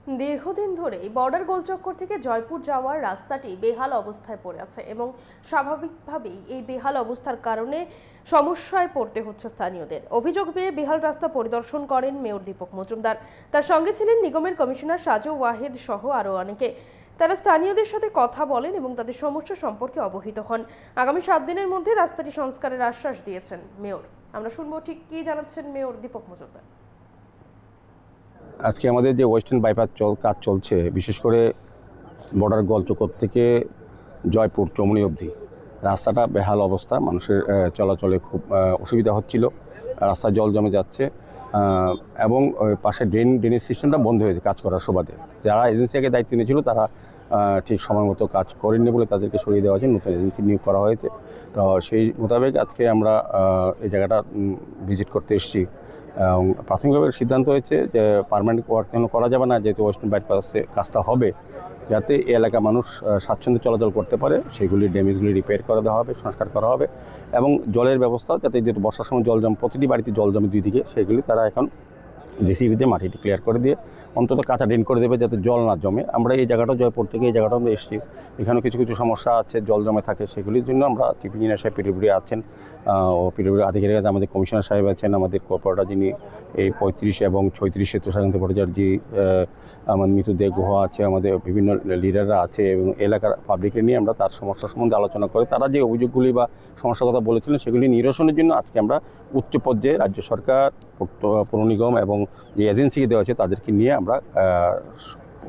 দীর্ঘদিন ধরেই বর্ডার গোলচক্কর থেকে জয়পুর যাওয়ার রাস্তাটি বেহাল অবস্থায় পড়ে আছে এবং স্বাভাবিকভাবেই এই বেহাল অবস্থার কারণে সমস্যায় পড়তে হচ্ছে স্থানীয়দের। অভিযোগ পেয়ে বেহাল রাস্তা পরিদর্শন করেন মেয়র দীপক মজুমদার। তার সঙ্গে ছিলেন নিগমের কমিশনার সাজু ওয়াহিদ সহ আরও অনেকে। তারা স্থানীয়দের সাথে কথা বলেন এবং তাদের সমস্যা সম্পর্কে অবহিত হন। আগামী 7 দিনের মধ্যে রাস্তাটি সংস্কারের আশ্বাস দিয়েছেন মেয়র। আমরা শুনবো ঠিক কি জানাচ্ছেন মেয়র দীপক মজুমদার। আজকে আমাদের যে ওয়েস্টার্ন বাইপাস কাজ চলছে, বিশেষ করে বর্ডার গোলচক্কর থেকে জয়পুর চমনি অবধি রাস্তাটা বেহাল অবস্থা, মানুষের চলাচলে খুব অসুবিধা হচ্ছিল। রাস্তা জল জমে যাচ্ছে এবং পাশে ড্রেনেজ সিস্টেমটা বন্ধ হয়েছে কাজ করার সুবাদে। যারা এজেন্সিকে দায়িত্ব নিয়েছিল তারা ঠিক সময় মতো কাজ করেননি বলে তাদেরকে সরিয়ে দেওয়া হয়েছে, নতুন এজেন্সি নিয়োগ করা হয়েছে। তো সেই মোতাবেক আজকে আমরা এই জায়গাটা ভিজিট করতে এসেছি। প্রাথমিকভাবে সিদ্ধান্ত হয়েছে যে পার্মানেন্ট ওয়ার্ক করা যাবে না, যেহেতু ওয়েস্টার্ন বাইপাসে কাজটা হবে, যাতে এই এলাকা মানুষ স্বাচ্ছন্দ্যে চলাচল করতে পারে সেগুলি ড্যামেজগুলি রিপেয়ার করে দেওয়া হবে, সংস্কার করা হবে এবং জলের ব্যবস্থা যাতে যেহেতু বর্ষার সময় জল জমে, প্রতিটি বাড়িতে জল জমে দুই দিকে, সেগুলি তারা এখন জেসিবি দিয়ে মাটিটি ক্লিয়ার করে দিয়ে অন্তত কাঁচা ড্রেন করে দেবে যাতে জল না জমে। আমরা এই জায়গাটা জয়পুর থেকে এই জায়গাটা আমরা এসেছি, এখানেও কিছু কিছু সমস্যা আছে, জল জমে থাকে, সেগুলির জন্য আমরা চিফ ইঞ্জিনিয়ার সাহেব পিডব্লিউডি আছেন ও পিডব্লিউডি আধিকারিক আছে, আমাদের কমিশনার সাহেব আছেন, আমাদের কর্পোরেটর যিনি এই 35 এবং 36 তুষারকান্ত ভট্টাচার্য, আমার মৃতদেহ গুহ আছে, আমাদের বিভিন্ন লিডাররা আছে এবং এলাকার পাবলিককে নিয়ে আমরা তার সমস্যা সম্বন্ধে আলোচনা করে তারা যে অভিযোগগুলি বা সমস্যার কথা বলেছিলেন সেগুলি নিরসনের জন্য আজকে আমরা উচ্চ পর্যায়ে রাজ্য সরকার, পৌর নিগম এবং যে এজেন্সিকে দেওয়া আছে তাদেরকে নিয়ে আমরা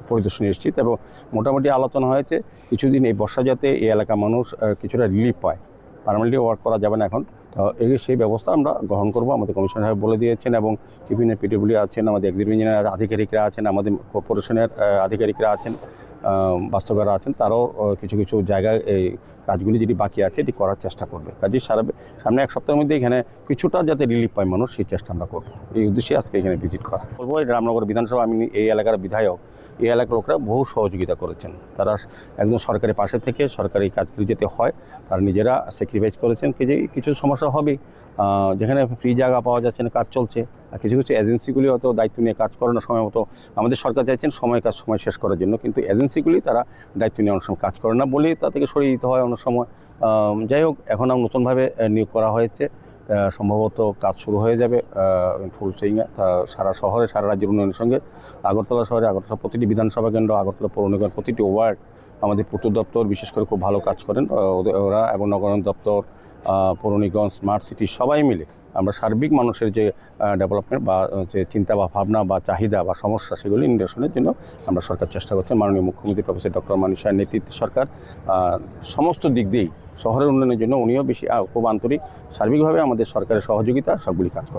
পরিদর্শনে এসেছি। এবং মোটামুটি আলোচনা হয়েছে কিছুদিন এই বর্ষা যাতে এই এলাকার মানুষ কিছুটা রিলিফ পায়। পার্মানেন্টলি ওয়ার্ক করা যাবে না এখন, তো সেই ব্যবস্থা আমরা গ্রহণ করব। আমাদের কমিশনার সাহেব বলে দিয়েছেন এবং চিফ ইঞ্জিনিয়ার পিডব্লিউডি আছেন, আমাদের এক্সিকিউটিভ ইঞ্জিনিয়ার আধিকারিকরা আছেন, আমাদের কর্পোরেশনের আধিকারিকরা আছেন, বাস্তবরা আছেন, তারাও কিছু কিছু জায়গায় এই কাজগুলি যেটি বাকি আছে এটি করার চেষ্টা করবে। কাজেই সামনে এক সপ্তাহের মধ্যে এখানে কিছুটা যাতে রিলিফ পায় মানুষ, সেই চেষ্টা আমরা করবো। এই উদ্দেশ্যে আজকে এখানে ভিজিট করা। বলবো এই রামনগর বিধানসভা, আমি এই এলাকার বিধায়ক, এই এলাকার লোকরা বহু সহযোগিতা করেছেন। তারা একদম সরকারের পাশে থেকে সরকারি কাজগুলি যেতে হয় তারা নিজেরা স্যাক্রিফাইস করেছেন। কিছু সমস্যা হবে, যেখানে ফ্রি জায়গা পাওয়া যাচ্ছে না, কাজ চলছে, আর কিছু কিছু এজেন্সিগুলি হয়তো দায়িত্ব নিয়ে কাজ করে না সময় মতো। আমাদের সরকার চাইছেন সময় শেষ করার জন্য, কিন্তু এজেন্সিগুলি তারা দায়িত্ব নিয়ে অনেক সময় কাজ করে না বলেই তা থেকে সরিয়ে দিতে হয় অনেক সময়। যাই হোক, এখন নতুনভাবে নিয়োগ করা হয়েছে, সম্ভবত কাজ শুরু হয়ে যাবে ফুল সুইংয়ে সারা শহরে, সারা রাজ্যের উন্নয়নের সঙ্গে। আগরতলা শহরে, আগরতলা প্রতিটি বিধানসভা কেন্দ্র, আগরতলা পৌর নিগমের প্রতিটি ওয়ার্ড, আমাদের পূর্ত দপ্তর বিশেষ করে খুব ভালো কাজ করেন ওরা, এবং নগরায়ণ দপ্তর, পৌর নিগম, স্মার্ট সিটি সবাই মিলে আমরা সার্বিক মানুষের যে ডেভেলপমেন্ট বা যে চিন্তা বা ভাবনা বা চাহিদা বা সমস্যা সেগুলি নিরসনের জন্য আমরা সরকার চেষ্টা করছে। মাননীয় মুখ্যমন্ত্রী প্রফেসর ডক্টর মানিক সাহের নেতৃত্বে সরকার সমস্ত দিক দিয়েই শহরের উন্নয়নের জন্য উনিও বেশি খুব আন্তরিক। সার্বিকভাবে আমাদের সরকারের সহযোগিতা সবগুলি কাজ করে।